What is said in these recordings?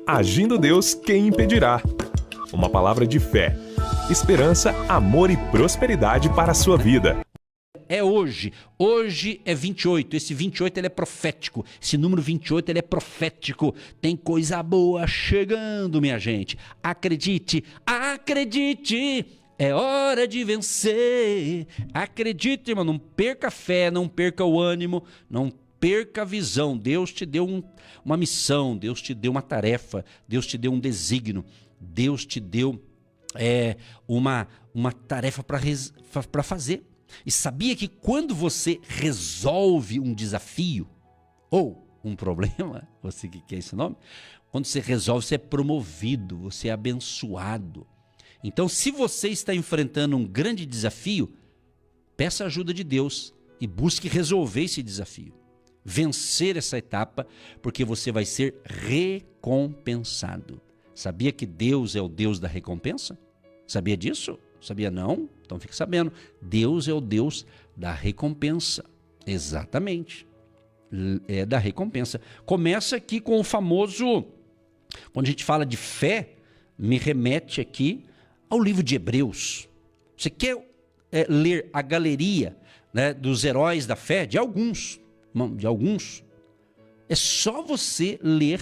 Agindo Deus, quem impedirá? Uma palavra de fé, esperança, amor e prosperidade para a sua vida. É hoje. Hoje é 28. Esse 28 ele é profético. Esse número 28 ele é profético. Tem coisa boa chegando, minha gente. Acredite, acredite. É hora de vencer. Acredite, irmão. Não perca a fé, não perca o ânimo, não perca a visão. Deus te deu uma missão, Deus te deu uma tarefa, Deus te deu um desígnio, Deus te deu uma tarefa para fazer. E sabia que quando você resolve um desafio ou um problema, você que quer esse nome, quando você resolve, você é promovido, você é abençoado. Então, se você está enfrentando um grande desafio, peça a ajuda de Deus e busque resolver esse desafio. Vencer essa etapa, porque você vai ser recompensado. Sabia que Deus é o Deus da recompensa? Sabia disso? Sabia não? Então fique sabendo. Deus é o Deus da recompensa. Exatamente. É da recompensa. Começa aqui com o famoso... Quando a gente fala de fé, me remete aqui ao livro de Hebreus. Você quer ler a galeria, né, dos heróis da fé? De alguns. É só você ler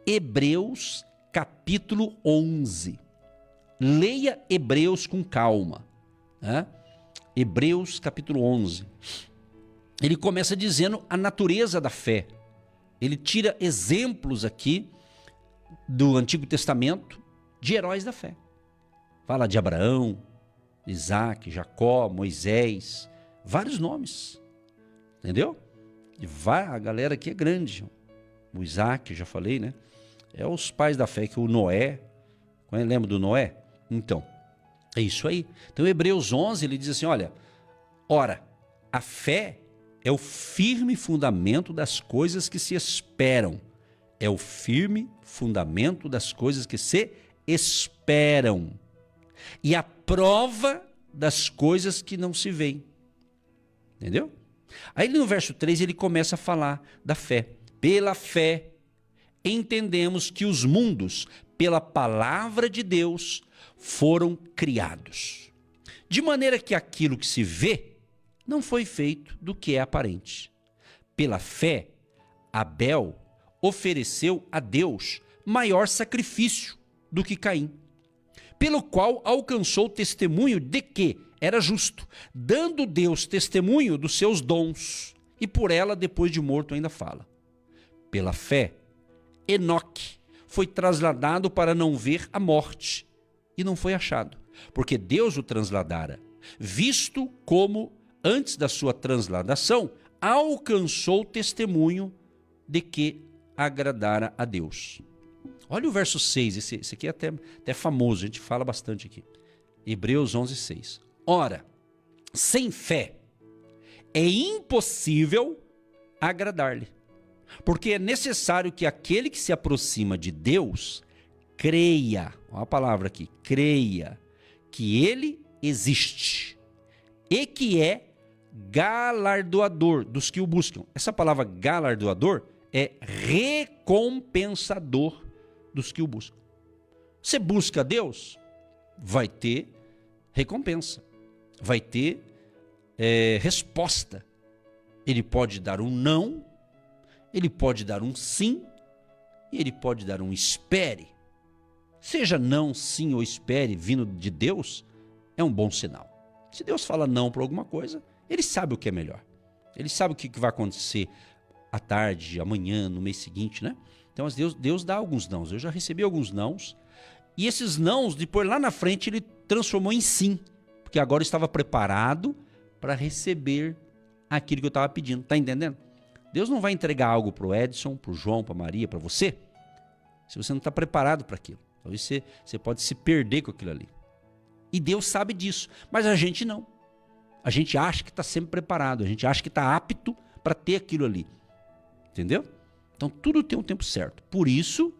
Hebreus capítulo 11. Leia Hebreus com calma. Né? Hebreus capítulo 11. Ele começa dizendo a natureza da fé. Ele tira exemplos aqui do Antigo Testamento de heróis da fé. Fala de Abraão, Isaac, Jacó, Moisés, vários nomes. Entendeu? E a galera aqui é grande. O Isaac, já falei, né? É os pais da fé, que o Noé. Lembra do Noé? Então, é isso aí. Então, Hebreus 11, ele diz assim, olha, ora, a fé é o firme fundamento das coisas que se esperam. É o firme fundamento das coisas que se esperam. E a prova das coisas que não se veem. Entendeu? Aí no verso 3 ele começa a falar da fé. Pela fé, entendemos que os mundos, pela palavra de Deus, foram criados. De maneira que aquilo que se vê não foi feito do que é aparente. Pela fé, Abel ofereceu a Deus maior sacrifício do que Caim, pelo qual alcançou o testemunho de que era justo, dando Deus testemunho dos seus dons, e por ela, depois de morto, ainda fala. Pela fé, Enoque foi trasladado para não ver a morte, e não foi achado, porque Deus o trasladara, visto como, antes da sua transladação, alcançou o testemunho de que agradara a Deus. Olha o verso 6, esse aqui é até famoso, a gente fala bastante aqui. Hebreus 11, 6. Ora, sem fé é impossível agradar-lhe, porque é necessário que aquele que se aproxima de Deus creia, olha a palavra aqui, creia, que ele existe e que é galardoador dos que o buscam. Essa palavra galardoador é recompensador dos que o buscam. Você busca Deus, vai ter recompensa, vai ter resposta. Ele pode dar um não, ele pode dar um sim, e ele pode dar um espere. Seja não, sim ou espere vindo de Deus, é um bom sinal. Se Deus fala não para alguma coisa, ele sabe o que é melhor. Ele sabe o que vai acontecer à tarde, amanhã, no mês seguinte, né? Então Deus dá alguns nãos. Eu já recebi alguns nãos. E esses nãos, depois lá na frente, ele transformou em sim. Porque agora eu estava preparado para receber aquilo que eu estava pedindo. Tá entendendo? Deus não vai entregar algo para o Edson, para o João, para a Maria, para você, se você não está preparado para aquilo. Talvez você pode se perder com aquilo ali. E Deus sabe disso. Mas a gente não. A gente acha que está sempre preparado. A gente acha que está apto para ter aquilo ali. Entendeu? Então tudo tem um tempo certo. Por isso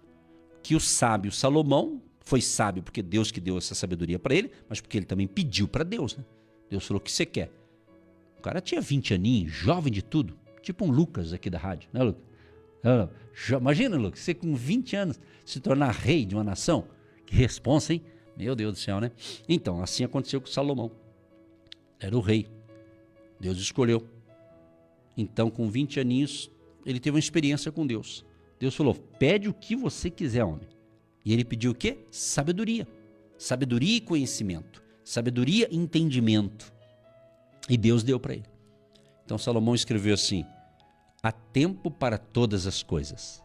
que o sábio Salomão foi sábio porque Deus que deu essa sabedoria para ele, mas porque ele também pediu para Deus, né? Deus falou o que você quer. O cara tinha 20 aninhos, jovem de tudo, tipo um Lucas aqui da rádio, né, Lucas? Não. Imagina, Lucas, você com 20 anos se tornar rei de uma nação. Que responsa, hein? Meu Deus do céu, né? Então, assim aconteceu com Salomão. Era o rei. Deus escolheu. Então, com 20 aninhos, ele teve uma experiência com Deus. Deus falou, pede o que você quiser, homem. E ele pediu o quê? Sabedoria. Sabedoria e conhecimento. Sabedoria e entendimento. E Deus deu para ele. Então, Salomão escreveu assim, há tempo para todas as coisas.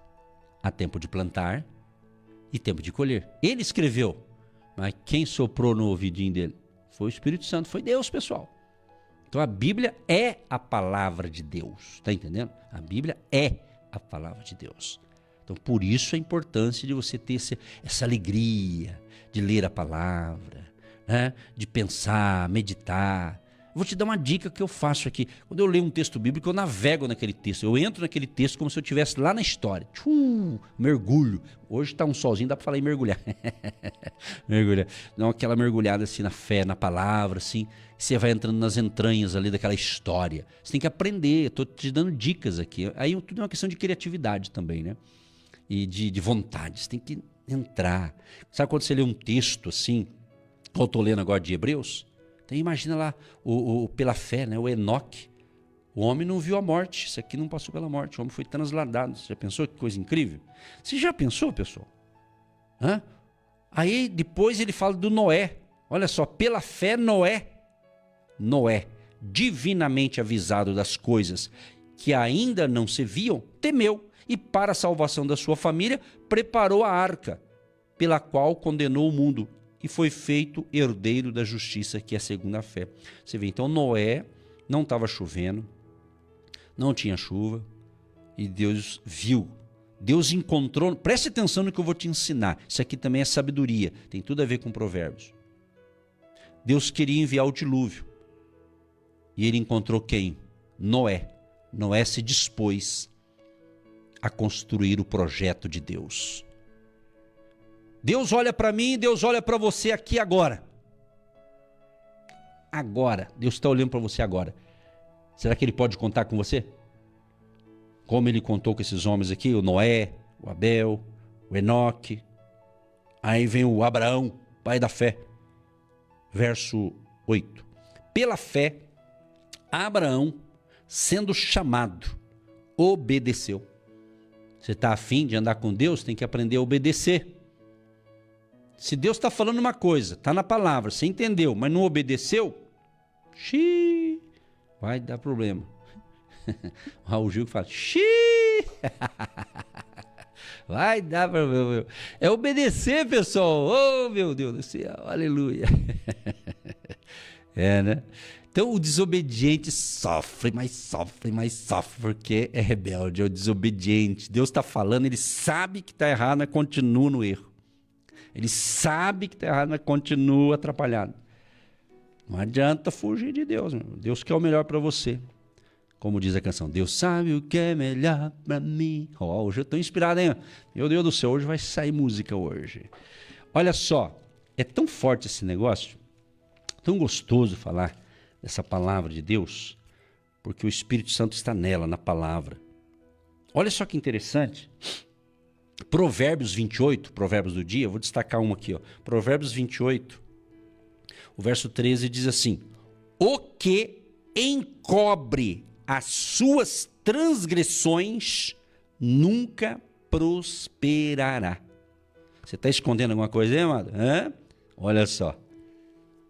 Há tempo de plantar e tempo de colher. Ele escreveu, mas quem soprou no ouvidinho dele? Foi o Espírito Santo, foi Deus, pessoal. Então a Bíblia é a palavra de Deus, tá entendendo? A Bíblia é a palavra de Deus. Então por isso a importância de você ter essa alegria de ler a palavra, né? De pensar, meditar. Vou te dar uma dica que eu faço aqui. Quando eu leio um texto bíblico, eu navego naquele texto. Eu entro naquele texto como se eu estivesse lá na história. Mergulho. Hoje está um solzinho, dá para falar em mergulhar. Mergulhar. Dá aquela mergulhada assim na fé, na palavra, assim. Você vai entrando nas entranhas ali daquela história. Você tem que aprender. Estou te dando dicas aqui. Aí tudo é uma questão de criatividade também, né? E de vontade. Você tem que entrar. Sabe quando você lê um texto assim, que eu estou lendo agora de Hebreus? Então imagina lá, pela fé, né? O Enoque, o homem não viu a morte, isso aqui não passou pela morte, o homem foi transladado. Você já pensou que coisa incrível? Você já pensou, pessoal? Hã? Aí depois ele fala do Noé, olha só, pela fé Noé, divinamente avisado das coisas que ainda não se viam, temeu e para a salvação da sua família preparou a arca, pela qual condenou o mundo. E foi feito herdeiro da justiça, que é segundo a fé. Você vê, então Noé não estava chovendo, não tinha chuva, e Deus viu. Deus encontrou, preste atenção no que eu vou te ensinar. Isso aqui também é sabedoria, tem tudo a ver com Provérbios. Deus queria enviar o dilúvio. E ele encontrou quem? Noé. Noé se dispôs a construir o projeto de Deus. Deus olha para mim, Deus olha para você aqui agora. Agora, Deus está olhando para você agora. Será que Ele pode contar com você? Como Ele contou com esses homens aqui, o Noé, o Abel, o Enoque. Aí vem o Abraão, pai da fé. Verso 8. Pela fé, Abraão, sendo chamado, obedeceu. Você está afim de andar com Deus, tem que aprender a obedecer. Se Deus está falando uma coisa, está na palavra, você entendeu, mas não obedeceu, vai dar problema. O Raul Gil fala, vai dar problema. É obedecer, pessoal. Oh, meu Deus do céu, aleluia. É, né? Então o desobediente sofre, porque é rebelde, é o desobediente. Deus está falando, ele sabe que está errado, mas continua no erro. Ele sabe que está errado, mas continua atrapalhado. Não adianta fugir de Deus, meu. Deus quer o melhor para você. Como diz a canção, Deus sabe o que é melhor para mim. Hoje eu estou inspirado, hein? Meu Deus do céu, hoje vai sair música hoje. Olha só, é tão forte esse negócio, tão gostoso falar dessa palavra de Deus, porque o Espírito Santo está nela, na palavra. Olha só que interessante. Provérbios 28, provérbios do dia, vou destacar um aqui, ó. Provérbios 28, o verso 13 diz assim, o que encobre as suas transgressões nunca prosperará. Você está escondendo alguma coisa aí, amado? Olha só,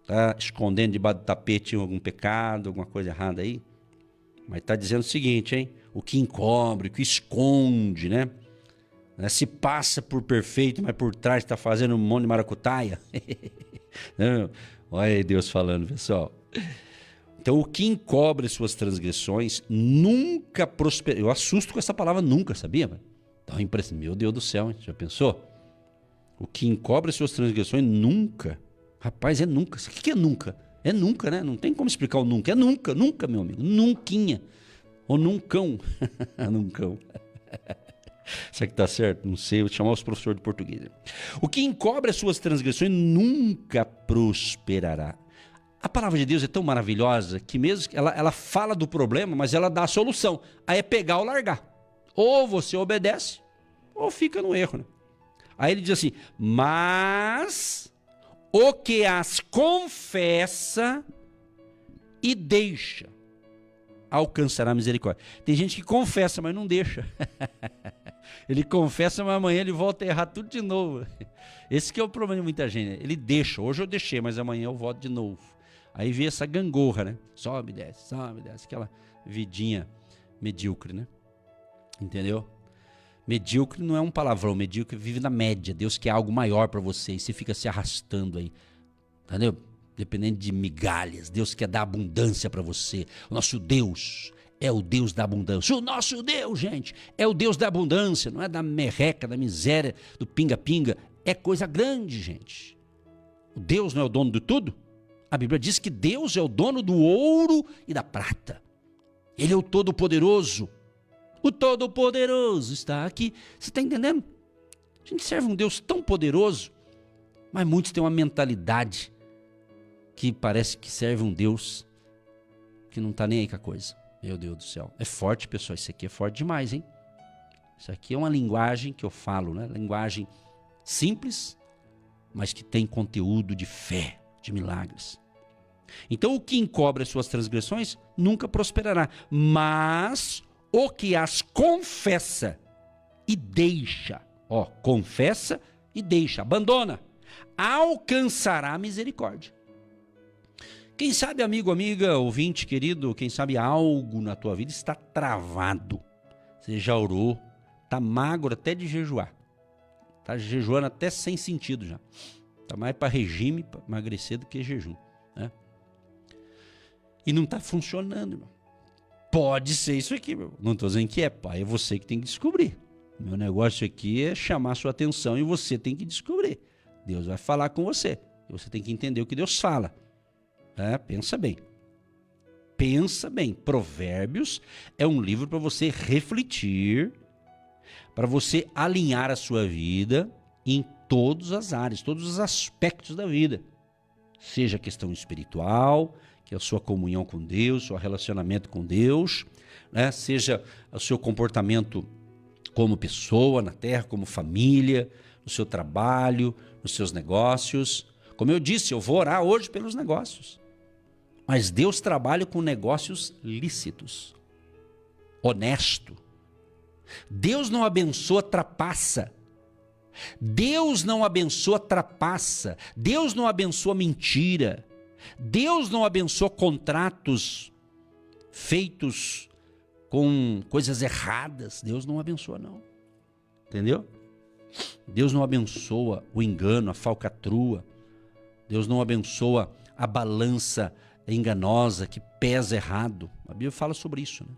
está escondendo debaixo do tapete algum pecado, alguma coisa errada aí? Mas está dizendo o seguinte, hein? O que encobre, o que esconde, né? Se passa por perfeito, mas por trás está fazendo um monte de maracutaia. Olha aí Deus falando, pessoal. Então, o que encobre suas transgressões nunca prosperará. Eu assusto com essa palavra nunca, sabia? Dá uma impressão. Meu Deus do céu, hein? Já pensou? O que encobre suas transgressões nunca. Rapaz, é nunca. O que é nunca? É nunca, né? Não tem como explicar o nunca. É nunca, nunca, meu amigo. Nunquinha. Ou nuncão. Nuncão. Será que está certo? Não sei, vou chamar os professores de português. O que encobre as suas transgressões nunca prosperará. A palavra de Deus é tão maravilhosa que mesmo ela fala do problema, mas ela dá a solução. Aí é pegar ou largar. Ou você obedece, ou fica no erro, né? Aí ele diz assim, mas o que as confessa e deixa alcançará a misericórdia. Tem gente que confessa, mas não deixa. Ele confessa, mas amanhã ele volta a errar tudo de novo. Esse que é o problema de muita gente, né? Ele deixa, hoje eu deixei, mas amanhã eu volto de novo. Aí vem essa gangorra, né? Sobe, desce, aquela vidinha medíocre, né? Entendeu? Medíocre não é um palavrão, medíocre vive na média. Deus quer algo maior para você e você fica se arrastando aí. Entendeu? Dependendo de migalhas. Deus quer dar abundância para você. O nosso Deus é o Deus da abundância. O nosso Deus, gente, é o Deus da abundância. Não é da merreca, da miséria, do pinga-pinga. É coisa grande, gente. O Deus não é o dono de tudo? A Bíblia diz que Deus é o dono do ouro e da prata. Ele é o Todo-Poderoso. O Todo-Poderoso está aqui. Você está entendendo? A gente serve um Deus tão poderoso, mas muitos têm uma mentalidade que parece que serve um Deus que não está nem aí com a coisa. Meu Deus do céu. É forte, pessoal. Isso aqui é forte demais, hein? Isso aqui é uma linguagem que eu falo, né? Linguagem simples, mas que tem conteúdo de fé, de milagres. Então, o que encobre as suas transgressões nunca prosperará, mas o que as confessa e deixa, confessa e deixa, abandona, alcançará a misericórdia. Quem sabe, amigo, amiga, ouvinte, querido, quem sabe algo na tua vida está travado. Você já orou, está magro até de jejuar. Está jejuando até sem sentido já. Está mais para regime, para emagrecer do que jejum, né? E não está funcionando, irmão. Pode ser isso aqui, meu. Não estou dizendo que é, pai. É você que tem que descobrir. Meu negócio aqui é chamar a sua atenção e você tem que descobrir. Deus vai falar com você. E você tem que entender o que Deus fala. Pensa bem. Pensa bem. Provérbios é um livro para você refletir, para você alinhar a sua vida em todas as áreas, todos os aspectos da vida. Seja a questão espiritual, que é a sua comunhão com Deus, seu relacionamento com Deus, né? Seja o seu comportamento como pessoa na terra, como família, no seu trabalho, nos seus negócios. Como eu disse, eu vou orar hoje pelos negócios. Mas Deus trabalha com negócios lícitos, honesto. Deus não abençoa trapaça. Deus não abençoa trapaça. Deus não abençoa mentira. Deus não abençoa contratos feitos com coisas erradas. Deus não abençoa, não. Entendeu? Deus não abençoa o engano, a falcatrua. Deus não abençoa a balança enganosa que pesa errado. A Bíblia fala sobre isso, né?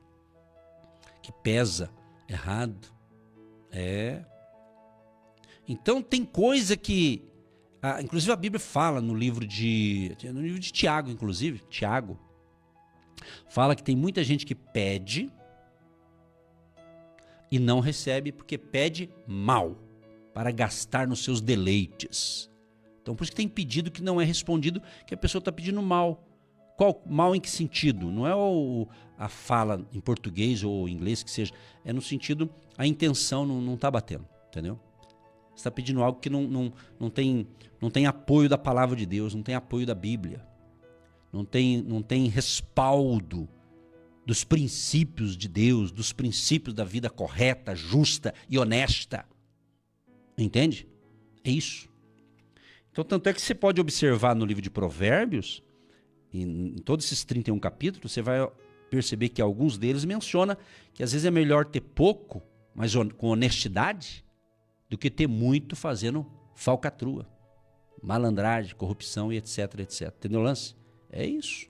Que pesa errado. Então tem coisa que... inclusive a Bíblia fala no livro de Tiago, inclusive. Tiago fala que tem muita gente que pede e não recebe porque pede mal para gastar nos seus deleites. Então por isso que tem pedido que não é respondido, que a pessoa está pedindo mal. Qual mal em que sentido? Não é a fala em português ou inglês que seja, é no sentido, a intenção não está batendo, entendeu? Você está pedindo algo que não tem apoio da palavra de Deus, não tem apoio da Bíblia, não tem respaldo dos princípios de Deus, dos princípios da vida correta, justa e honesta. Entende? É isso. Então, tanto é que você pode observar no livro de Provérbios, em todos esses 31 capítulos, você vai perceber que alguns deles mencionam que às vezes é melhor ter pouco, mas com honestidade, do que ter muito fazendo falcatrua, malandragem, corrupção e etc, etc. Entendeu o lance? É isso.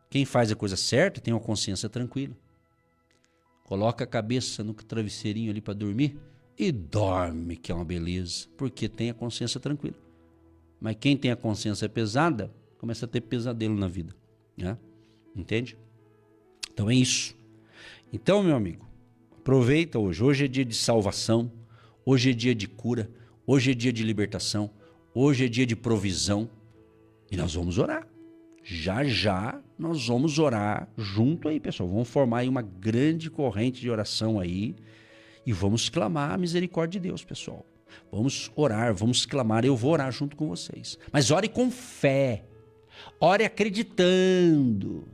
Quem faz a coisa certa tem uma consciência tranquila. Coloca a cabeça no travesseirinho ali para dormir e dorme, que é uma beleza, porque tem a consciência tranquila. Mas quem tem a consciência pesada, começa a ter pesadelo na vida, né? Entende? Então é isso. Então, meu amigo, aproveita hoje. Hoje é dia de salvação. Hoje é dia de cura. Hoje é dia de libertação. Hoje é dia de provisão. E nós vamos orar. Já já nós vamos orar junto aí, pessoal. Vamos formar aí uma grande corrente de oração aí e vamos clamar a misericórdia de Deus, pessoal. Vamos orar, vamos clamar. Eu vou orar junto com vocês. Mas ore com fé. Ore acreditando.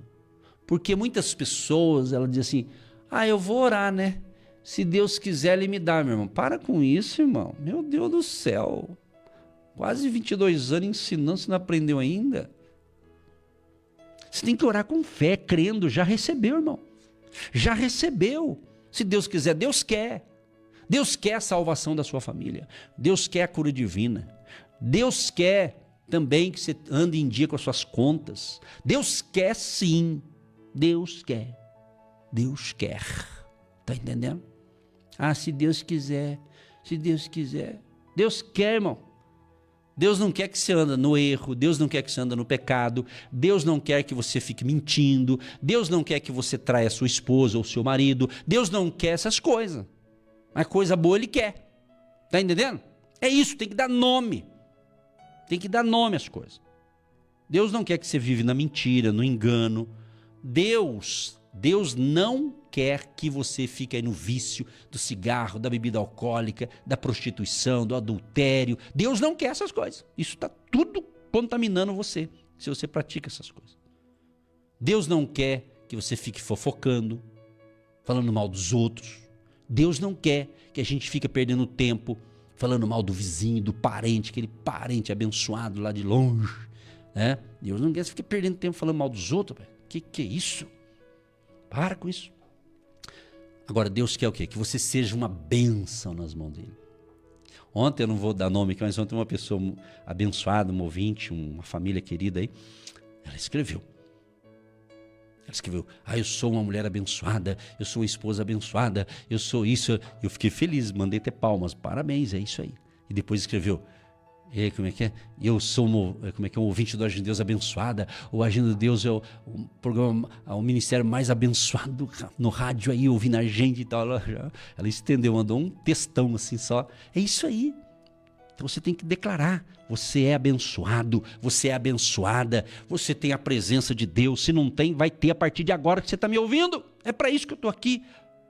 Porque muitas pessoas, elas dizem assim, eu vou orar, né? Se Deus quiser, Ele me dá, meu irmão. Para com isso, irmão. Meu Deus do céu. Quase 22 anos ensinando, você não aprendeu ainda? Você tem que orar com fé, crendo. Já recebeu, irmão. Já recebeu. Se Deus quiser, Deus quer. Deus quer a salvação da sua família. Deus quer a cura divina. Deus quer também que você ande em dia com as suas contas. Deus quer sim. Deus quer. Deus quer. Tá entendendo? Se Deus quiser. Se Deus quiser. Deus quer, irmão. Deus não quer que você ande no erro, Deus não quer que você ande no pecado, Deus não quer que você fique mentindo, Deus não quer que você traia sua esposa ou seu marido, Deus não quer essas coisas. Mas coisa boa Ele quer. Tá entendendo? É isso, tem que dar nome. Tem que dar nome às coisas. Deus não quer que você vive na mentira, no engano. Deus não quer que você fique aí no vício do cigarro, da bebida alcoólica, da prostituição, do adultério. Deus não quer essas coisas. Isso está tudo contaminando você, se você pratica essas coisas. Deus não quer que você fique fofocando, falando mal dos outros. Deus não quer que a gente fique perdendo tempo falando mal do vizinho, do parente, aquele parente abençoado lá de longe. Né? Deus não quer que você fique perdendo tempo falando mal dos outros. Que é isso? Para com isso. Agora, Deus quer o quê? Que você seja uma bênção nas mãos dele. Ontem, eu não vou dar nome aqui, mas ontem uma pessoa abençoada, um ouvinte, uma família querida aí, ela escreveu, eu sou uma mulher abençoada, eu sou uma esposa abençoada, eu sou isso. Eu fiquei feliz, mandei ter palmas, parabéns, é isso aí. E depois escreveu, como é que é? Eu sou um ouvinte do Agindo Deus abençoada. O Agindo Deus é o programa, o ministério mais abençoado no rádio aí, ouvindo a gente e tal. Ela estendeu, mandou um textão assim só. É isso aí. Então você tem que declarar, você é abençoado, você é abençoada, você tem a presença de Deus. Se não tem, vai ter a partir de agora que você está me ouvindo. É para isso que eu estou aqui.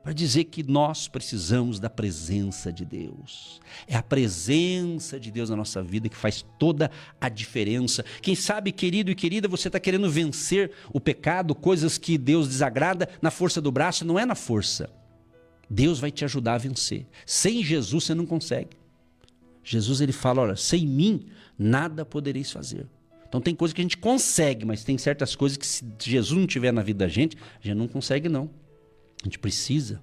Para dizer que nós precisamos da presença de Deus. É a presença de Deus na nossa vida que faz toda a diferença. Quem sabe, querido e querida, você está querendo vencer o pecado, coisas que Deus desagrada na força do braço, não é na força. Deus vai te ajudar a vencer. Sem Jesus você não consegue. Jesus ele fala, olha, sem mim nada podereis fazer. Então tem coisas que a gente consegue, mas tem certas coisas que se Jesus não estiver na vida da gente, a gente não consegue não. A gente precisa,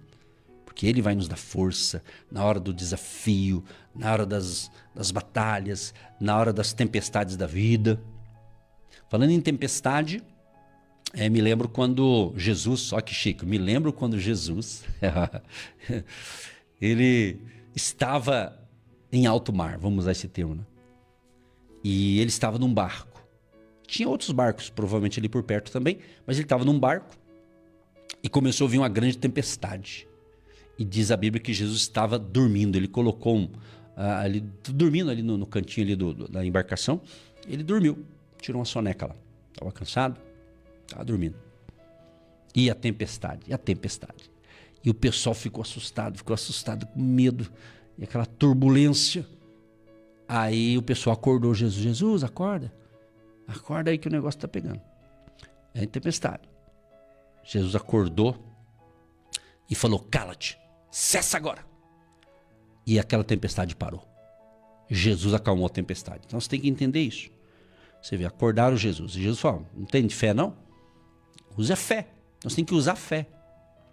porque Ele vai nos dar força na hora do desafio, na hora das batalhas, na hora das tempestades da vida. Falando em tempestade, me lembro quando Jesus, só que chique, me lembro quando Jesus, ele estava em alto mar, vamos usar esse termo, né? E ele estava num barco. Tinha outros barcos, provavelmente ali por perto também, mas ele estava num barco. E começou a vir uma grande tempestade. E diz a Bíblia que Jesus estava dormindo. Ele colocou dormindo ali no cantinho ali da embarcação. Ele dormiu, tirou uma soneca lá. Estava cansado, estava dormindo. E a tempestade, E o pessoal ficou assustado, com medo. E aquela turbulência. Aí o pessoal acordou Jesus. Jesus, acorda. Acorda aí que o negócio está pegando. É tempestade. Jesus acordou e falou, cala-te, cessa agora. E aquela tempestade parou. Jesus acalmou a tempestade. Então você tem que entender isso. Você vê, acordaram Jesus. E Jesus falou, não tem fé não? Use a fé. Nós temos que usar a fé.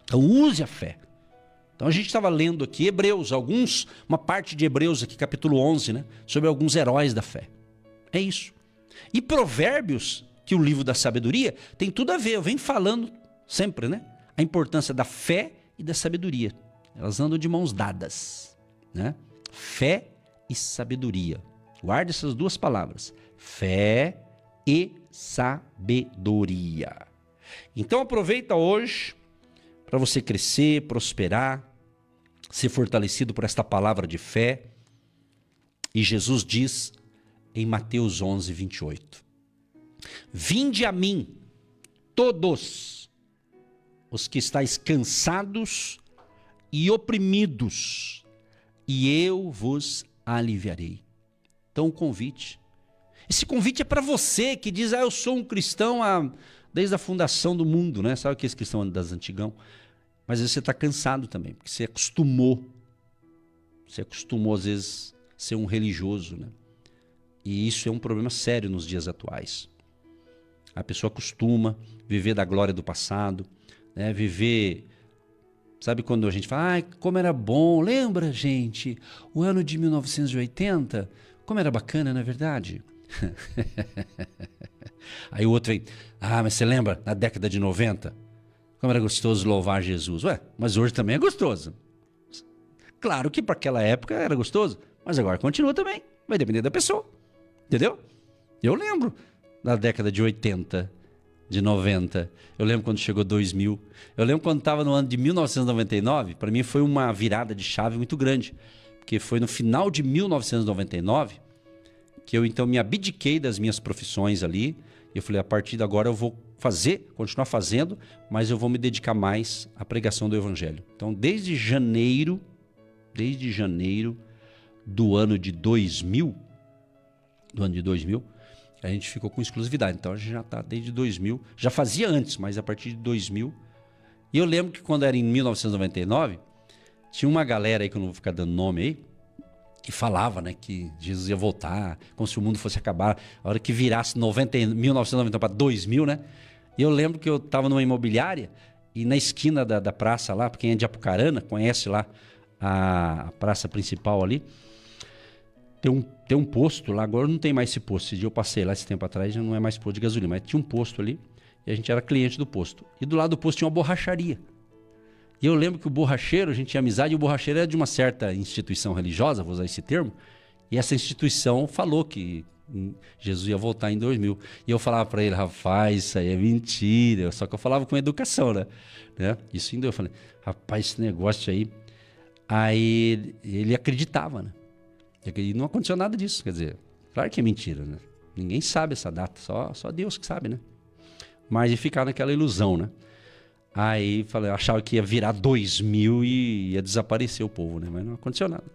Então use a fé. Então a gente estava lendo aqui Hebreus, uma parte de Hebreus aqui, capítulo 11, né? Sobre alguns heróis da fé. É isso. E Provérbios, que o livro da sabedoria, tem tudo a ver. Eu venho falando sempre, né? A importância da fé e da sabedoria. Elas andam de mãos dadas, né? Fé e sabedoria. Guarde essas duas palavras. Fé e sabedoria. Então aproveita hoje para você crescer, prosperar, ser fortalecido por esta palavra de fé. E Jesus diz em Mateus 11, 28. Vinde a mim, todos os que estáis cansados e oprimidos, e eu vos aliviarei. Então o convite. Esse convite é para você que diz, eu sou um cristão desde a fundação do mundo, né? Sabe aqueles cristãos das antigão? Mas às vezes você está cansado também, porque você acostumou. Você acostumou, às vezes, a ser um religioso, né? E isso é um problema sério nos dias atuais. A pessoa costuma viver da glória do passado, né? Viver... Sabe quando a gente fala, como era bom, lembra, gente? O ano de 1980, como era bacana, não é verdade? Aí o outro vem, mas você lembra, na década de 90? Como era gostoso louvar Jesus. Mas hoje também é gostoso. Claro que para aquela época era gostoso, mas agora continua também. Vai depender da pessoa, entendeu? Eu lembro da década de 80, de 90. Eu lembro quando chegou 2000. Eu lembro quando estava no ano de 1999. Para mim foi uma virada de chave muito grande. Porque foi no final de 1999 que eu então me abdiquei das minhas profissões ali. E eu falei, a partir de agora eu vou continuar fazendo, mas eu vou me dedicar mais à pregação do Evangelho. Então, desde janeiro do ano de 2000, a gente ficou com exclusividade. Então a gente já está desde 2000, já fazia antes, mas a partir de 2000. E eu lembro que quando era em 1999, tinha uma galera aí, que eu não vou ficar dando nome aí, que falava, né, que Jesus ia voltar, como se o mundo fosse acabar, a hora que virasse 1990 para 2000, né? E eu lembro que eu estava numa imobiliária e na esquina da praça lá, quem é de Apucarana, conhece lá a praça principal ali, tem um posto lá, agora não tem mais esse posto. Esse dia eu passei lá esse tempo atrás, já não é mais posto de gasolina, mas tinha um posto ali e a gente era cliente do posto. E do lado do posto tinha uma borracharia. E eu lembro que o borracheiro, a gente tinha amizade, e o borracheiro era de uma certa instituição religiosa, vou usar esse termo, e essa instituição falou que Jesus ia voltar em 2000. E eu falava para ele, rapaz, isso aí é mentira. Só que eu falava com educação, né? Isso ainda eu falei, rapaz, esse negócio aí. Aí ele acreditava, né? E não aconteceu nada disso, quer dizer, claro que é mentira, né? Ninguém sabe essa data, só Deus que sabe, né? Mas ia ficar naquela ilusão, né? Aí achava que ia virar 2000 e ia desaparecer o povo, né? Mas não aconteceu nada.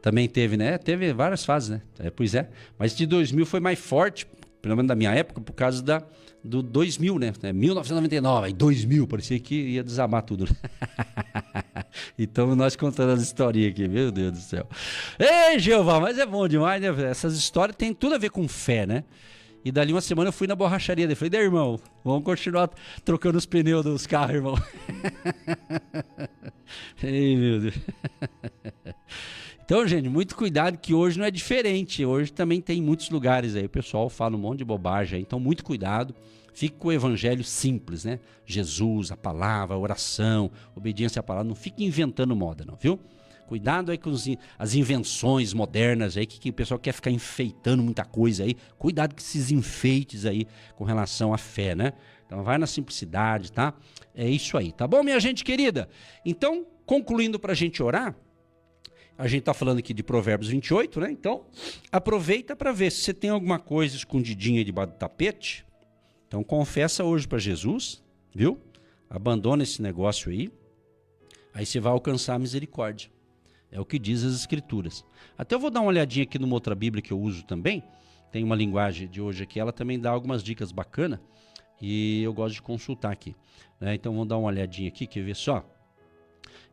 Também teve, né? Teve várias fases, né? Pois é. Mas de 2000 foi mais forte, pelo menos da minha época, por causa do 2000, né? 1999, aí 2000, parecia que ia desabar tudo. Então nós contando as historinhas aqui, meu Deus do céu. Ei, Jeová, mas é bom demais, né? Essas histórias têm tudo a ver com fé, né? E dali uma semana eu fui na borracharia dele. Falei, irmão, vamos continuar trocando os pneus dos carros, irmão. Ei, meu Deus. Então, gente, muito cuidado que hoje não é diferente. Hoje também tem muitos lugares aí. O pessoal fala um monte de bobagem aí. Então, muito cuidado. Fique com o evangelho simples, né? Jesus, a palavra, a oração, obediência à palavra. Não fique inventando moda, não, viu? Cuidado aí com as invenções modernas aí, que o pessoal quer ficar enfeitando muita coisa aí. Cuidado com esses enfeites aí com relação à fé, né? Então vai na simplicidade, tá? É isso aí, tá bom, minha gente querida? Então, concluindo pra gente orar, a gente tá falando aqui de Provérbios 28, né? Então, aproveita para ver se você tem alguma coisa escondidinha debaixo do tapete. Então, confessa hoje para Jesus, viu? Abandona esse negócio aí. Aí você vai alcançar a misericórdia. É o que diz as Escrituras. Até eu vou dar uma olhadinha aqui numa outra Bíblia que eu uso também. Tem uma linguagem de hoje aqui, ela também dá algumas dicas bacanas. E eu gosto de consultar aqui, né? Então vamos dar uma olhadinha aqui, quer ver só?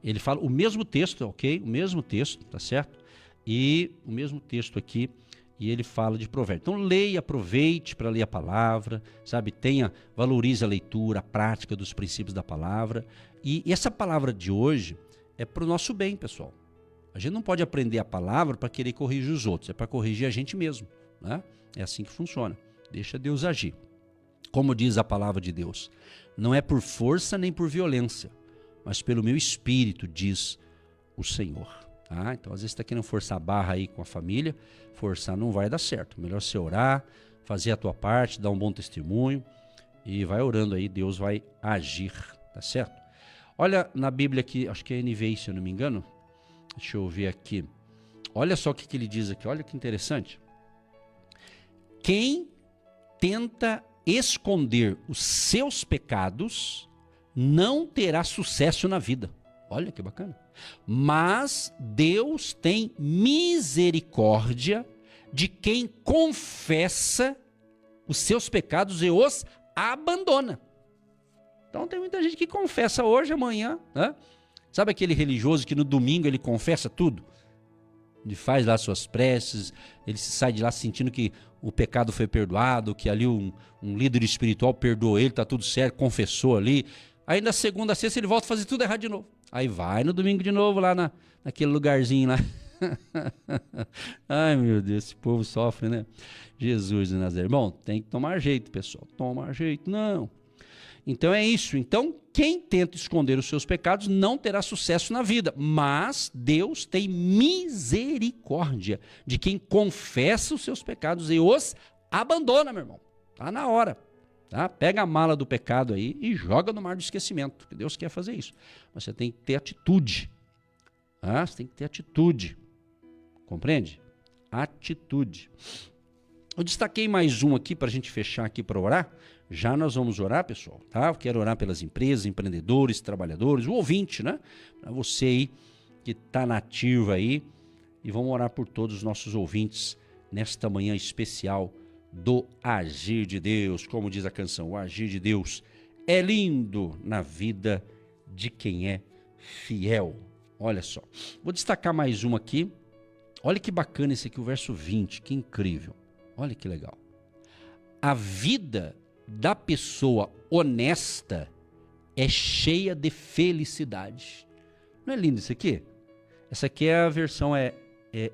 Ele fala o mesmo texto, ok? O mesmo texto, tá certo? E o mesmo texto aqui, e ele fala de Provérbios. Então leia, aproveite para ler a palavra, sabe? Valorize a leitura, a prática dos princípios da palavra. E essa palavra de hoje é para o nosso bem, pessoal. A gente não pode aprender a palavra para querer corrigir os outros, é para corrigir a gente mesmo, né? É assim que funciona. Deixa Deus agir. Como diz a palavra de Deus, não é por força nem por violência, mas pelo meu espírito, diz o Senhor. Tá? Então, às vezes está querendo forçar a barra aí com a família, forçar não vai dar certo. Melhor você orar, fazer a tua parte, dar um bom testemunho e vai orando aí, Deus vai agir, tá certo? Olha na Bíblia aqui, acho que é NVI, se eu não me engano. Deixa eu ver aqui. Olha só o que ele diz aqui, olha que interessante. quem tenta esconder os seus pecados não terá sucesso na vida. Olha que bacana. Mas Deus tem misericórdia de quem confessa os seus pecados e os abandona. Então tem muita gente que confessa hoje, amanhã, né? Sabe aquele religioso que no domingo ele confessa tudo? Ele faz lá suas preces, ele sai de lá sentindo que o pecado foi perdoado, que ali um líder espiritual perdoou ele, tá tudo certo, confessou ali. Aí na segunda, sexta ele volta a fazer tudo errado de novo. Aí vai no domingo de novo lá naquele lugarzinho lá. Ai meu Deus, esse povo sofre, né? Jesus de Nazaré. Bom, tem que tomar jeito, pessoal. Tomar jeito, não. Então é isso. Então, quem tenta esconder os seus pecados não terá sucesso na vida. Mas Deus tem misericórdia de quem confessa os seus pecados e os abandona, meu irmão. Tá na hora. Tá? Pega a mala do pecado aí e joga no mar do esquecimento. Porque Deus quer fazer isso. Mas você tem que ter atitude. Tá? Você tem que ter atitude. Compreende? Atitude. Eu destaquei mais um aqui para a gente fechar aqui para orar. Já nós vamos orar, pessoal, tá? Eu quero orar pelas empresas, empreendedores, trabalhadores, o ouvinte, né? Para você aí que está nativo aí. E vamos orar por todos os nossos ouvintes nesta manhã especial do Agir de Deus. Como diz a canção, o Agir de Deus é lindo na vida de quem é fiel. Olha só, vou destacar mais um aqui. Olha que bacana esse aqui, o verso 20, que incrível. Olha que legal. A vida da pessoa honesta é cheia de felicidade. Não é lindo isso aqui? Essa aqui é a versão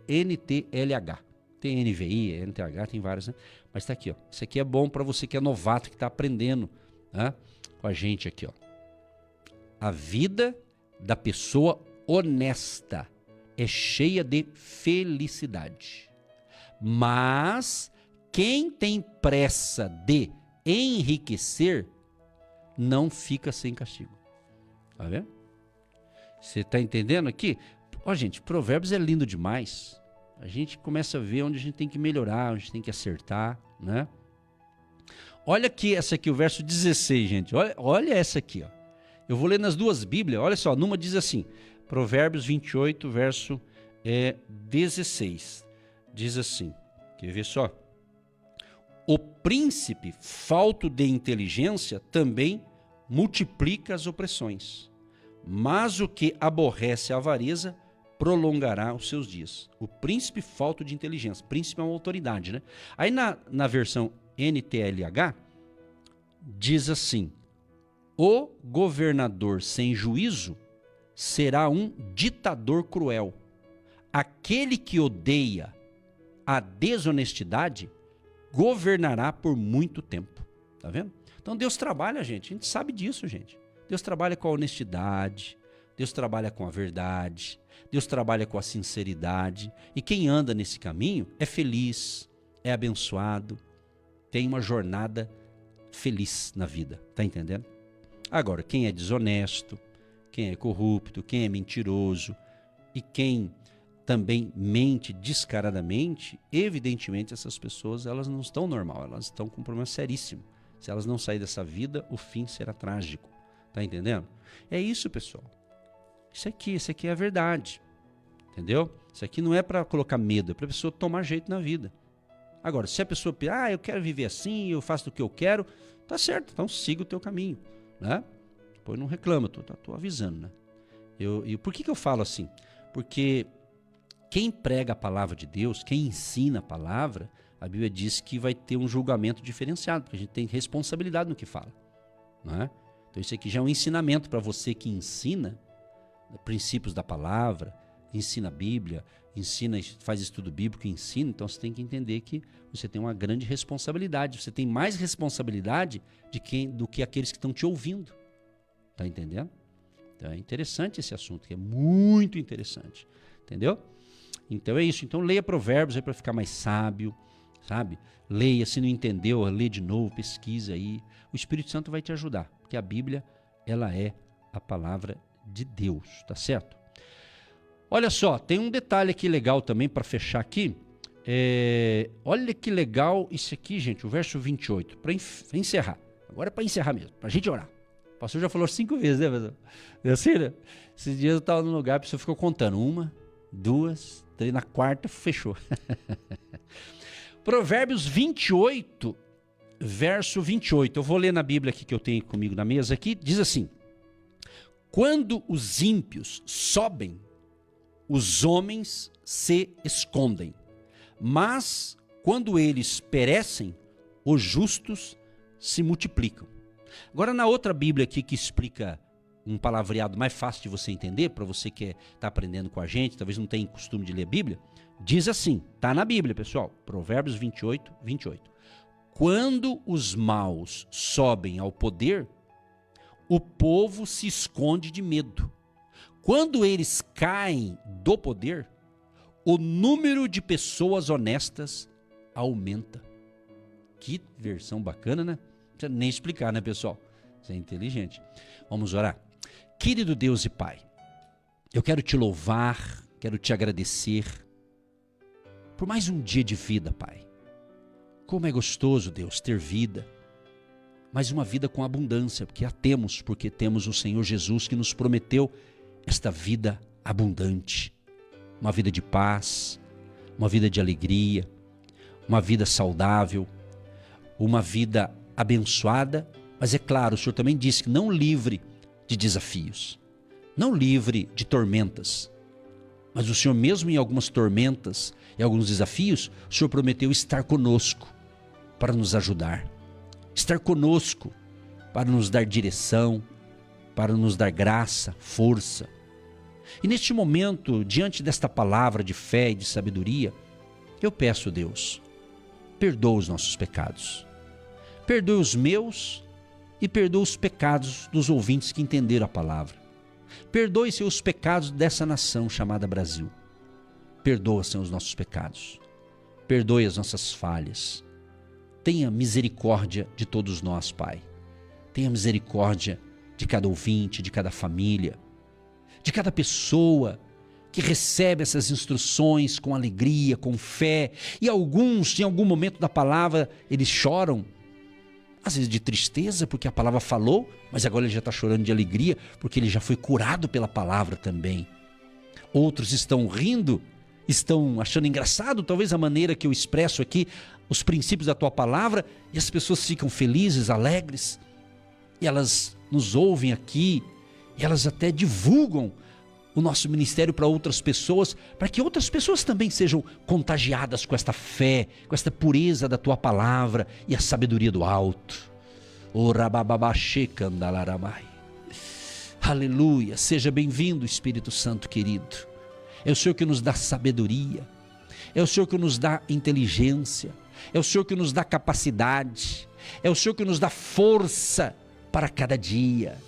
NTLH. Tem NVI, NTH, tem várias, né? Mas está aqui, ó. Isso aqui é bom para você que é novato, que está aprendendo, né? Com a gente aqui, ó. A vida da pessoa honesta é cheia de felicidade. Mas quem tem pressa de enriquecer não fica sem castigo. Tá vendo? Você está entendendo aqui? Ó, gente, Provérbios é lindo demais. A gente começa a ver onde a gente tem que melhorar, onde a gente tem que acertar, né? Olha aqui, essa aqui, o verso 16, gente. Olha essa aqui, ó. Eu vou ler nas duas Bíblias. Olha só, numa diz assim, Provérbios 28, verso 16. Diz assim, quer ver só? O príncipe, falto de inteligência, também multiplica as opressões. Mas o que aborrece a avareza prolongará os seus dias. O príncipe, falto de inteligência. Príncipe é uma autoridade, né? Aí na versão NTLH, diz assim, o governador sem juízo será um ditador cruel. Aquele que odeia a desonestidade governará por muito tempo. Tá vendo? Então Deus trabalha, gente. A gente sabe disso, gente. Deus trabalha com a honestidade. Deus trabalha com a verdade. Deus trabalha com a sinceridade. E quem anda nesse caminho é feliz, é abençoado, tem uma jornada feliz na vida. Tá entendendo? Agora, quem é desonesto, quem é corrupto, quem é mentiroso e quem também mente descaradamente, evidentemente essas pessoas elas não estão normal, elas estão com um problema seríssimo. Se elas não saírem dessa vida, o fim será trágico. Tá entendendo? É isso, pessoal. Isso aqui é a verdade. Entendeu? Isso aqui não é para colocar medo, é para a pessoa tomar jeito na vida. Agora, se a pessoa eu quero viver assim, eu faço o que eu quero, tá certo, então siga o teu caminho, né? Depois não reclama, tô avisando, né? Por que eu falo assim? Porque quem prega a palavra de Deus, quem ensina a palavra, a Bíblia diz que vai ter um julgamento diferenciado, porque a gente tem responsabilidade no que fala, né? Então isso aqui já é um ensinamento para você que ensina princípios da palavra, ensina a Bíblia, faz estudo bíblico, ensina, então você tem que entender que você tem uma grande responsabilidade, você tem mais responsabilidade do que aqueles que estão te ouvindo. Tá entendendo? Então é interessante esse assunto, que é muito interessante. Entendeu? Então é isso. Então leia Provérbios aí para ficar mais sábio, sabe? Leia, se não entendeu, lê de novo, pesquisa aí. O Espírito Santo vai te ajudar, porque a Bíblia, ela é a palavra de Deus, tá certo? Olha só, tem um detalhe aqui legal também para fechar aqui. Olha que legal isso aqui, gente, o verso 28, para encerrar. Agora é para encerrar mesmo, para a gente orar. O pastor já falou 5 vezes, né, pastor? É assim, né? Esses dias eu estava num lugar, a pessoa ficou contando. 1, 2, 3, na quarta, fechou. Provérbios 28, verso 28. Eu vou ler na Bíblia aqui que eu tenho comigo na mesa aqui. Diz assim: quando os ímpios sobem, os homens se escondem. Mas quando eles perecem, os justos se multiplicam. Agora, na outra Bíblia aqui que explica um palavreado mais fácil de você entender, para você que está aprendendo com a gente, talvez não tenha costume de ler a Bíblia, diz assim, está na Bíblia, pessoal, Provérbios 28, 28. Quando os maus sobem ao poder, o povo se esconde de medo. Quando eles caem do poder, o número de pessoas honestas aumenta. Que versão bacana, né? Não precisa nem explicar, né, pessoal? Você é inteligente. Vamos orar. Querido Deus e Pai, eu quero te louvar, quero te agradecer por mais um dia de vida, Pai. Como é gostoso, Deus, ter vida, mas uma vida com abundância, porque a temos, porque temos o Senhor Jesus que nos prometeu esta vida abundante. Uma vida de paz, uma vida de alegria, uma vida saudável, uma vida abençoada, mas é claro, o Senhor também disse que não livre de desafios, não livre de tormentas, mas o Senhor mesmo em algumas tormentas e alguns desafios, o Senhor prometeu estar conosco para nos ajudar, estar conosco para nos dar direção, para nos dar graça, força. E neste momento, diante desta palavra de fé e de sabedoria, eu peço, Deus, perdoa os nossos pecados. Perdoe os meus e perdoe os pecados dos ouvintes que entenderam a palavra. Perdoe, Senhor, os pecados dessa nação chamada Brasil. Perdoa, Senhor, os nossos pecados. Perdoe as nossas falhas. Tenha misericórdia de todos nós, Pai. Tenha misericórdia de cada ouvinte, de cada família, de cada pessoa que recebe essas instruções com alegria, com fé. E alguns, em algum momento da palavra, eles choram, às vezes de tristeza, porque a palavra falou, mas agora ele já está chorando de alegria, porque ele já foi curado pela palavra também. Outros estão rindo, estão achando engraçado, talvez a maneira que eu expresso aqui os princípios da tua palavra, e as pessoas ficam felizes, alegres, e elas nos ouvem aqui, e elas até divulgam o nosso ministério para outras pessoas, para que outras pessoas também sejam contagiadas com esta fé, com esta pureza da tua palavra e a sabedoria do alto. Aleluia, seja bem-vindo, Espírito Santo querido. É o Senhor que nos dá sabedoria, é o Senhor que nos dá inteligência, é o Senhor que nos dá capacidade, é o Senhor que nos dá força para cada dia.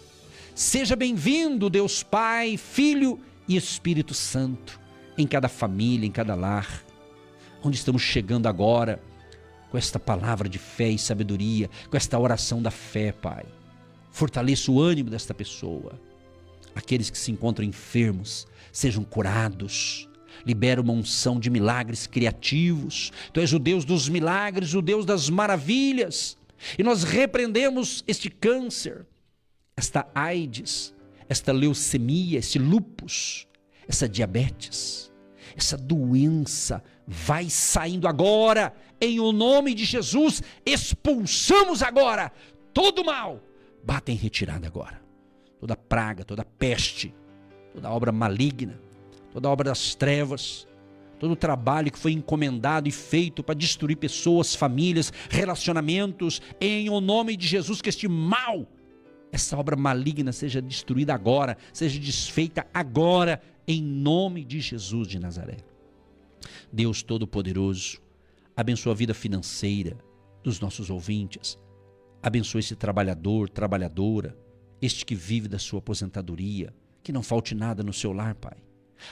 Seja bem-vindo, Deus Pai, Filho e Espírito Santo, em cada família, em cada lar, onde estamos chegando agora, com esta palavra de fé e sabedoria, com esta oração da fé, Pai. Fortaleça o ânimo desta pessoa. Aqueles que se encontram enfermos, sejam curados. Libera uma unção de milagres criativos. Tu és o Deus dos milagres, o Deus das maravilhas. E nós repreendemos este câncer, esta AIDS, esta leucemia, esse lúpus, essa diabetes, essa doença vai saindo agora, em o nome de Jesus. Expulsamos agora todo mal, bata em retirada agora, toda praga, toda peste, toda obra maligna, toda obra das trevas, todo o trabalho que foi encomendado e feito para destruir pessoas, famílias, relacionamentos, em o nome de Jesus, que este mal, essa obra maligna seja destruída agora, seja desfeita agora, em nome de Jesus de Nazaré. Deus Todo-Poderoso, abençoa a vida financeira dos nossos ouvintes, abençoa esse trabalhador, trabalhadora, este que vive da sua aposentadoria, que não falte nada no seu lar, Pai.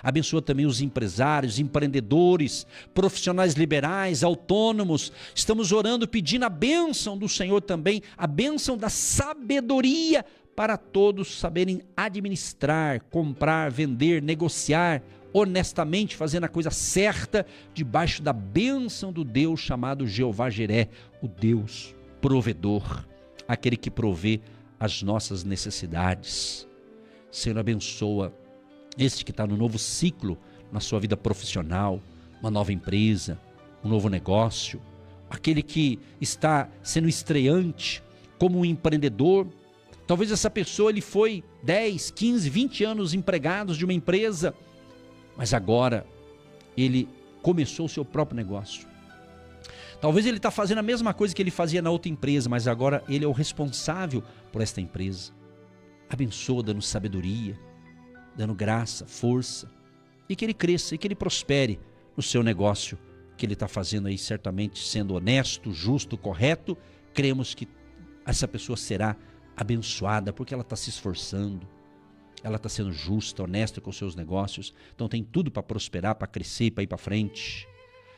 Abençoa também os empresários, empreendedores, profissionais liberais, autônomos. Estamos orando, pedindo a bênção do Senhor também, a bênção da sabedoria para todos saberem administrar, comprar, vender, negociar, honestamente, fazendo a coisa certa, debaixo da bênção do Deus chamado Jeová Jiré, o Deus provedor, aquele que provê as nossas necessidades. Senhor, abençoa este que está no novo ciclo na sua vida profissional, uma nova empresa, um novo negócio, aquele que está sendo estreante como um empreendedor. Talvez essa pessoa ele foi 10, 15, 20 anos empregado de uma empresa, mas agora ele começou o seu próprio negócio. Talvez ele está fazendo a mesma coisa que ele fazia na outra empresa, mas agora ele é o responsável por esta empresa. Abençoa, dando sabedoria, dando graça, força, e que ele cresça e que ele prospere no seu negócio que ele está fazendo aí, certamente sendo honesto, justo, correto. Cremos que essa pessoa será abençoada porque ela está se esforçando, ela está sendo justa, honesta com os seus negócios, então tem tudo para prosperar, para crescer, para ir para frente.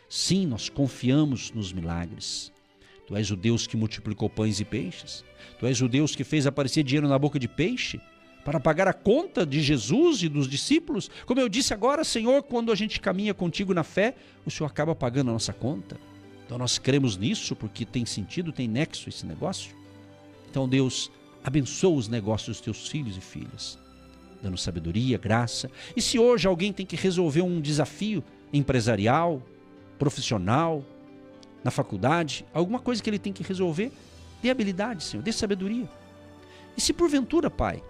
Sim, nós confiamos nos milagres. Tu és o Deus que multiplicou pães e peixes, tu és o Deus que fez aparecer dinheiro na boca de peixe, para pagar a conta de Jesus e dos discípulos. Como eu disse agora, Senhor, quando a gente caminha contigo na fé, o Senhor acaba pagando a nossa conta. Então nós cremos nisso porque tem sentido, tem nexo esse negócio. Então Deus, abençoa os negócios dos teus filhos e filhas, dando sabedoria, graça. E se hoje alguém tem que resolver um desafio empresarial, profissional, na faculdade, alguma coisa que ele tem que resolver, dê habilidade, Senhor, dê sabedoria. E se porventura, Pai,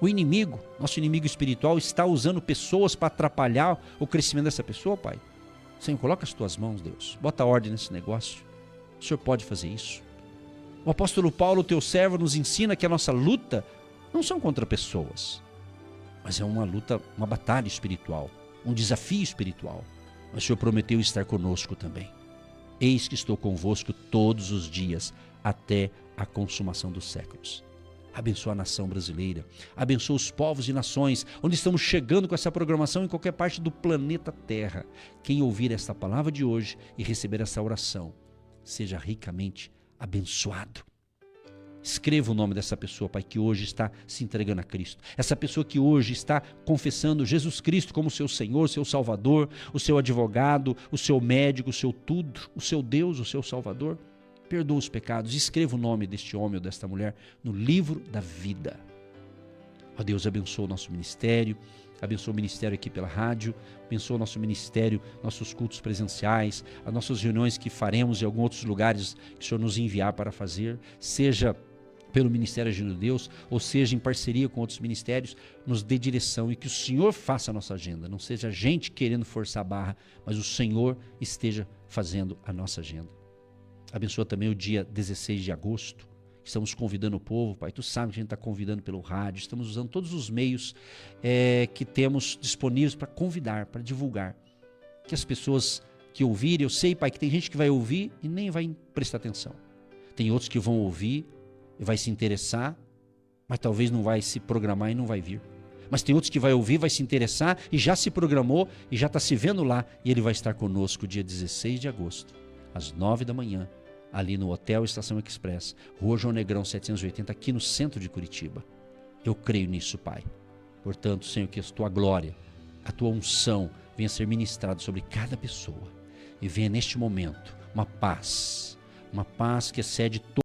o inimigo, nosso inimigo espiritual, está usando pessoas para atrapalhar o crescimento dessa pessoa, Pai, Senhor, coloca as tuas mãos, Deus, bota ordem nesse negócio. O Senhor pode fazer isso. O apóstolo Paulo, teu servo, nos ensina que a nossa luta não são contra pessoas, mas é uma luta, uma batalha espiritual, um desafio espiritual. Mas o Senhor prometeu estar conosco também. Eis que estou convosco todos os dias, até a consumação dos séculos. Abençoa a nação brasileira, abençoa os povos e nações, onde estamos chegando com essa programação em qualquer parte do planeta Terra. Quem ouvir esta palavra de hoje e receber essa oração, seja ricamente abençoado. Escreva o nome dessa pessoa, Pai, que hoje está se entregando a Cristo. Essa pessoa que hoje está confessando Jesus Cristo como seu Senhor, seu Salvador, o seu advogado, o seu médico, o seu tudo, o seu Deus, o seu Salvador. Perdoa os pecados. Escreva o nome deste homem ou desta mulher no livro da vida. Ó Deus, abençoa o nosso ministério, abençoa o ministério aqui pela rádio, abençoa o nosso ministério, nossos cultos presenciais, as nossas reuniões que faremos em alguns outros lugares que o Senhor nos enviar para fazer, seja pelo Ministério Agindo Deus, ou seja em parceria com outros ministérios, nos dê direção e que o Senhor faça a nossa agenda, não seja a gente querendo forçar a barra, mas o Senhor esteja fazendo a nossa agenda. Abençoa também o dia 16 de agosto, estamos convidando o povo, Pai, Tu sabe que a gente está convidando pelo rádio, estamos usando todos os meios que temos disponíveis para convidar, para divulgar, que as pessoas que ouvirem, eu sei, Pai, que tem gente que vai ouvir e nem vai prestar atenção, tem outros que vão ouvir e vai se interessar, mas talvez não vai se programar e não vai vir. Mas tem outros que vai ouvir, vai se interessar e já se programou e já está se vendo lá. E ele vai estar conosco dia 16 de agosto, às 9 da manhã, ali no Hotel Estação Express, Rua João Negrão 780, aqui no centro de Curitiba. Eu creio nisso, Pai. Portanto, Senhor, que a Tua glória, a Tua unção venha ser ministrada sobre cada pessoa. E venha neste momento uma paz que excede todo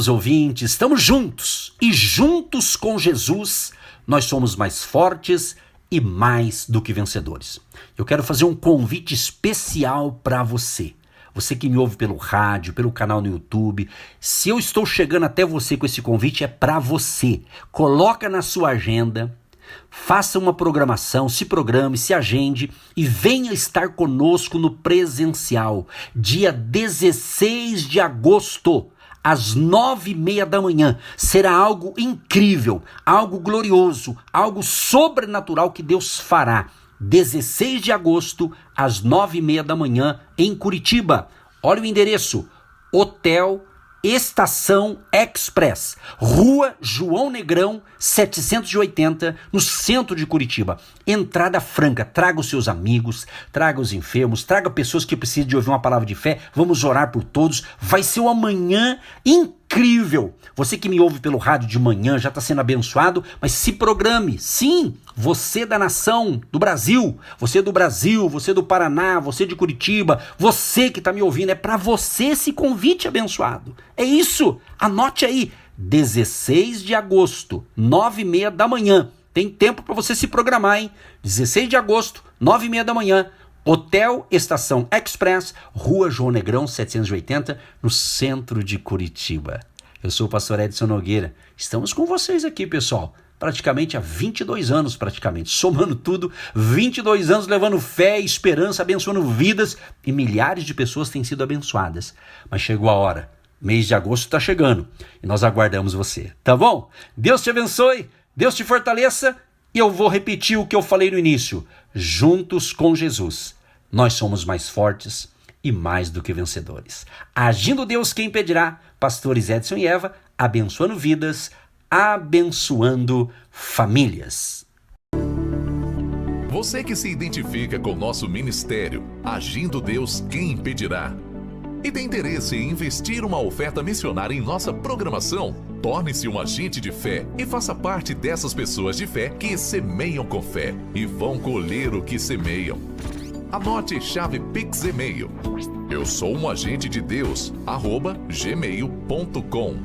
Ouvintes, estamos juntos e juntos com Jesus nós somos mais fortes e mais do que vencedores. Eu quero fazer um convite especial para você. Você que me ouve pelo rádio, pelo canal no YouTube. Se eu estou chegando até você com esse convite, é para você. Coloca na sua agenda, faça uma programação, se programe, se agende e venha estar conosco no presencial, dia 16 de agosto. Às 9h30 da manhã, será algo incrível, algo glorioso, algo sobrenatural que Deus fará. 16 de agosto, às 9h30 da manhã, em Curitiba. Olha o endereço, Hotel Estação Express, Rua João Negrão, 780, no centro de Curitiba. Entrada franca, traga os seus amigos, traga os enfermos, traga pessoas que precisam de ouvir uma palavra de fé, vamos orar por todos, vai ser uma manhã incrível. Você que me ouve pelo rádio de manhã já está sendo abençoado, mas se programe, sim, você da nação, do Brasil, você do Paraná, você de Curitiba, você que está me ouvindo, é para você esse convite abençoado. É isso, anote aí, 16 de agosto, 9h30 da manhã. Tem tempo para você se programar, hein? 16 de agosto, 9h30 da manhã, Hotel Estação Express, Rua João Negrão, 780, no centro de Curitiba. Eu sou o pastor Edson Nogueira. Estamos com vocês aqui, pessoal. Praticamente há 22 anos, somando tudo, 22 anos levando fé e esperança, abençoando vidas e milhares de pessoas têm sido abençoadas. Mas chegou a hora. Mês de agosto está chegando e nós aguardamos você, tá bom? Deus te abençoe, Deus te fortaleça e eu vou repetir o que eu falei no início. Juntos com Jesus, nós somos mais fortes e mais do que vencedores. Agindo Deus, quem impedirá? Pastores Edson e Eva, abençoando vidas, abençoando famílias. Você que se identifica com o nosso ministério, Agindo Deus, quem impedirá? E tem interesse em investir uma oferta missionária em nossa programação? Torne-se um agente de fé e faça parte dessas pessoas de fé que semeiam com fé e vão colher o que semeiam. Anote chave Pix e-mail. Eu sou um agente de Deus, @gmail.com.